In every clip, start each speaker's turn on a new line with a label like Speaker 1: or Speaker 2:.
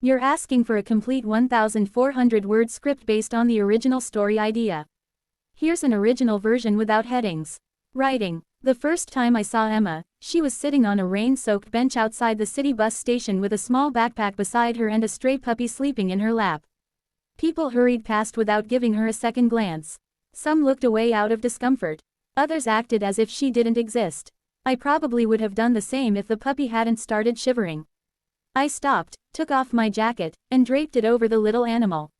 Speaker 1: You're asking for a complete 1,400-word script based on the original story idea. Here's an original version without headings. Writing. The first time I saw Emma, she was sitting on a rain-soaked bench outside the city bus station with a small backpack beside her and a stray puppy sleeping in her lap. People hurried past without giving her a second glance. Some looked away out of discomfort. Others acted as if she didn't exist. I probably would have done the same if the puppy hadn't started shivering. I stopped, took off my jacket, and draped it over the little animal.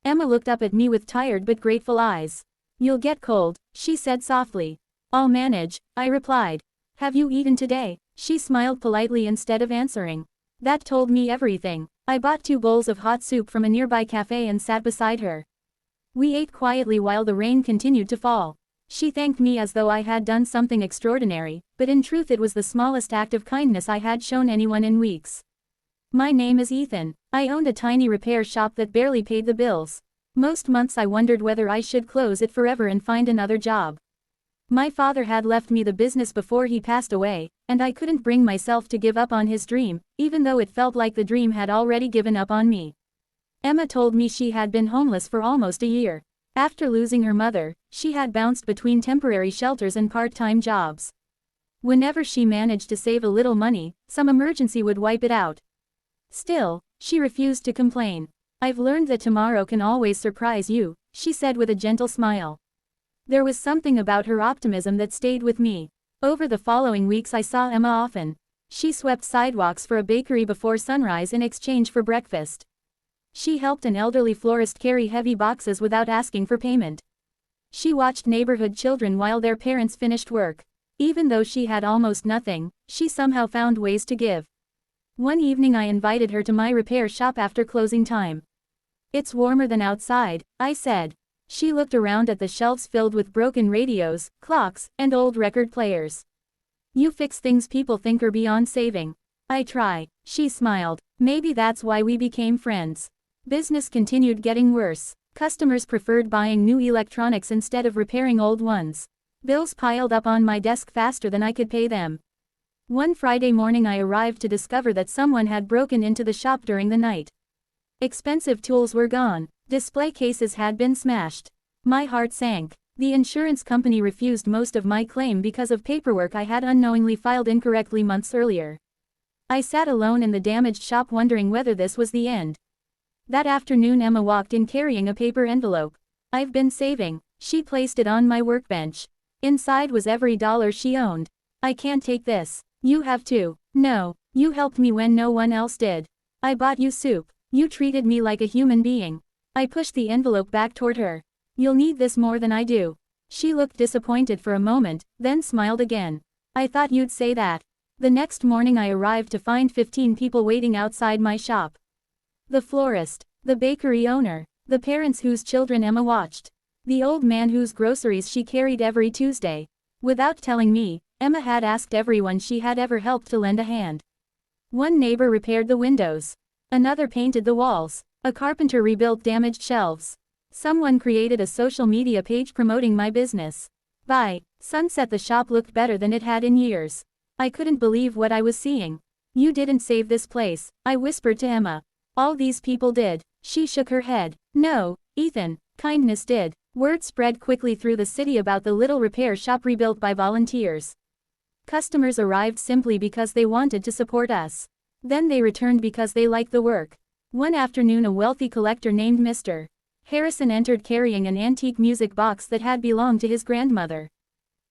Speaker 1: Emma looked up at me with tired but grateful eyes. "You'll get cold," she said softly. "I'll manage," I replied. "Have you eaten today?" She smiled politely instead of answering. That told me everything. I bought 2 bowls of hot soup from a nearby cafe and sat beside her. We ate quietly while the rain continued to fall. She thanked me as though I had done something extraordinary, but in truth it was the smallest act of kindness I had shown anyone in weeks. My name is Ethan. I owned a tiny repair shop that barely paid the bills. Most months I wondered whether I should close it forever and find another job. My father had left me the business before he passed away, and I couldn't bring myself to give up on his dream, even though it felt like the dream had already given up on me. Emma told me she had been homeless for almost a year. After losing her mother, she had bounced between temporary shelters and part-time jobs. Whenever she managed to save a little money, some emergency would wipe it out. Still, she refused to complain. "I've learned that tomorrow can always surprise you," she said with a gentle smile. There was something about her optimism that stayed with me. Over the following weeks I saw Emma often. She swept sidewalks for a bakery before sunrise in exchange for breakfast. She helped an elderly florist carry heavy boxes without asking for payment. She watched neighborhood children while their parents finished work. Even though she had almost nothing, she somehow found ways to give. One evening I invited her to my repair shop after closing time. "It's warmer than outside," I said. She looked around at the shelves filled with broken radios, clocks, and old record players. "You fix things people think are beyond saving." "I try," she smiled. Maybe that's why we became friends. Business continued getting worse. Customers preferred buying new electronics instead of repairing old ones. Bills piled up on my desk faster than I could pay them. One Friday morning I arrived to discover that someone had broken into the shop during the night. Expensive tools were gone. Display cases had been smashed. My heart sank. The insurance company refused most of my claim because of paperwork I had unknowingly filed incorrectly months earlier. I sat alone in the damaged shop wondering whether this was the end. That afternoon Emma walked in carrying a paper envelope. "I've been saving." She placed it on my workbench. Inside was every dollar she owned. "I can't take this. You have to." "No, you helped me when no one else did. I bought you soup. You treated me like a human being." I pushed the envelope back toward her. "You'll need this more than I do." She looked disappointed for a moment, then smiled again. "I thought you'd say that." The next morning I arrived to find 15 people waiting outside my shop. The florist, the bakery owner, the parents whose children Emma watched, the old man whose groceries she carried every Tuesday. Without telling me, Emma had asked everyone she had ever helped to lend a hand. One neighbor repaired the windows. Another painted the walls. A carpenter rebuilt damaged shelves. Someone created a social media page promoting my business. By sunset the shop looked better than it had in years. I couldn't believe what I was seeing. "You didn't save this place," I whispered to Emma. "All these people did." She shook her head. "No, Ethan, kindness did." Word spread quickly through the city about the little repair shop rebuilt by volunteers. Customers arrived simply because they wanted to support us. Then they returned because they liked the work. One afternoon a wealthy collector named Mr. Harrison entered carrying an antique music box that had belonged to his grandmother.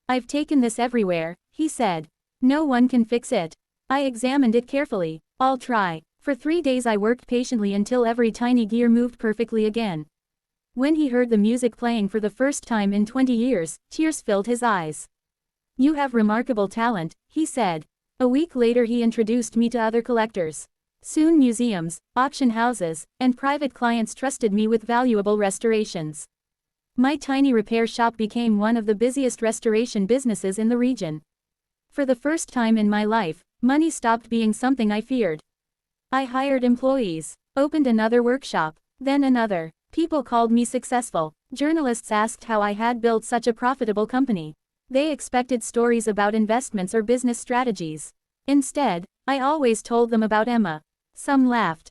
Speaker 1: "I've taken this everywhere," he said. "No one can fix it." I examined it carefully. "I'll try." For 3 days I worked patiently until every tiny gear moved perfectly again. When he heard the music playing for the first time in 20 years, tears filled his eyes. "You have remarkable talent," he said. A week later he introduced me to other collectors. Soon museums, auction houses, and private clients trusted me with valuable restorations. My tiny repair shop became one of the busiest restoration businesses in the region. For the first time in my life, money stopped being something I feared. I hired employees, opened another workshop, then another. People called me successful. Journalists asked how I had built such a profitable company. They expected stories about investments or business strategies. Instead, I always told them about Emma. Some laughed,